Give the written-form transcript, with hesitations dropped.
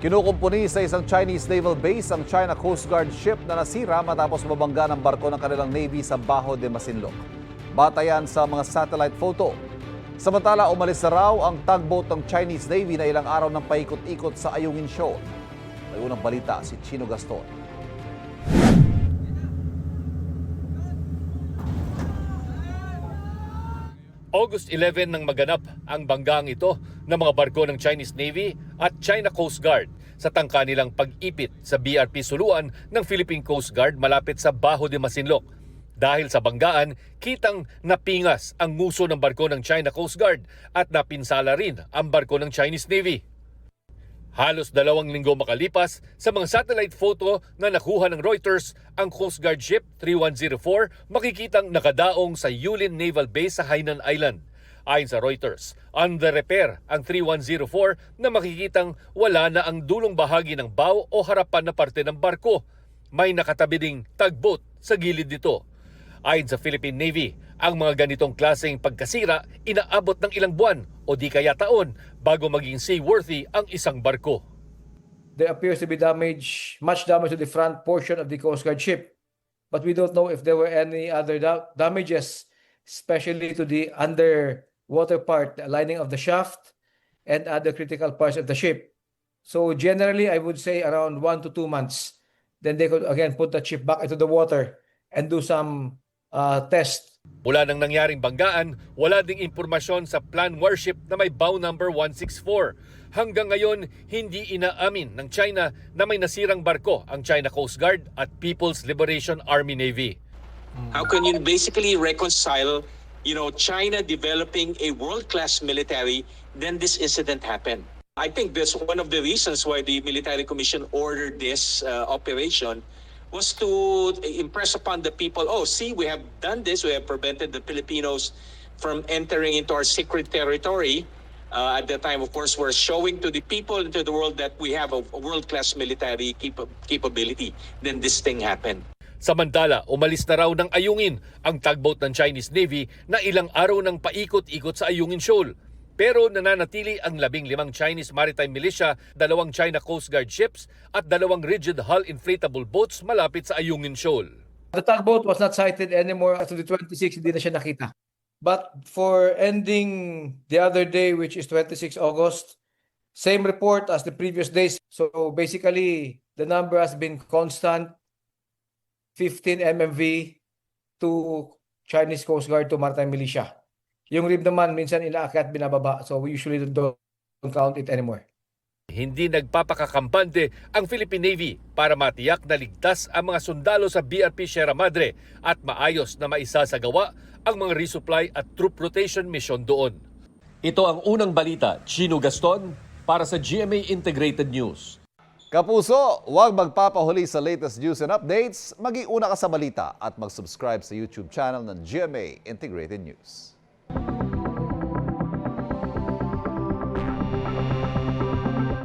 Kinukumpuni sa isang Chinese naval base ang China Coast Guard ship na nasira matapos mabangga ng barko ng kanilang Navy sa Bajo de Masinloc. Batayan sa mga satellite photo. Samantala, umalis na raw ang tugboat ng Chinese Navy na ilang araw ng paikot-ikot sa Ayungin Shoal. May unang balita si Chino Gaston. August 11 nang maganap ang banggang ito ng mga barko ng Chinese Navy at China Coast Guard sa tangka nilang pag-ipit sa BRP Suluan ng Philippine Coast Guard malapit sa Bajo de Masinloc. Dahil sa banggaan, kitang napingas ang nguso ng barko ng China Coast Guard at napinsala rin ang barko ng Chinese Navy. Halos 2 linggo makalipas, sa mga satellite photo na nakuha ng Reuters, ang Coast Guard ship 3104 makikitang nakadaong sa Yulin Naval Base sa Hainan Island. Ayon sa Reuters, under repair ang 3104 na makikitang wala na ang dulong bahagi ng bow o harapan na parte ng barko. May nakatabi ding tugboat sa gilid nito. Ayon sa Philippine Navy, ang mga ganitong klaseng pagkasira inaabot ng ilang buwan o di kaya taon bago maging seaworthy ang isang barko. There appears to be much damage to the front portion of the Coast Guard ship. But we don't know if there were any other damages, especially to the underwater part, the lining of the shaft, and other critical parts of the ship. So generally, I would say around 1 to 2 months. Then they could again put the ship back into the water and do some test. Mula nang nangyaring banggaan, wala ding impormasyon sa planned warship na may bow number 164. Hanggang ngayon, hindi inaamin ng China na may nasirang barko ang China Coast Guard at People's Liberation Army Navy. How can you basically reconcile, China developing a world-class military, then this incident happened? I think that's one of the reasons why the Military Commission ordered this operation was to impress upon the people, see, we have done this, we have prevented the Filipinos from entering into our secret territory. At that time, of course, we're showing to the people and to the world that we have a world-class military capability. Then this thing happened. Samantala, umalis na raw ng Ayungin ang tugboat ng Chinese Navy na ilang araw nang paikot-ikot sa Ayungin Shoal. Pero nananatili ang 15 Chinese Maritime Militia, 2 China Coast Guard ships at 2 rigid hull inflatable boats malapit sa Ayungin Shoal. The tugboat was not sighted anymore after the 26th, hindi na siya nakita. But for ending the other day, which is 26 August, same report as the previous days. So basically, the number has been constant, 15 MMV to Chinese Coast Guard to Maritime Militia. Yung rib naman, minsan inaakyat, binababa. So we usually don't count it anymore. Hindi nagpapakakampante ang Philippine Navy para matiyak na ligtas ang mga sundalo sa BRP Sierra Madre at maayos na maisasagawa ang mga resupply at troop rotation mission doon. Ito ang unang balita, Chino Gaston, para sa GMA Integrated News. Kapuso, huwag magpapahuli sa latest news and updates. Mag-iuna ka sa balita at mag-subscribe sa YouTube channel ng GMA Integrated News.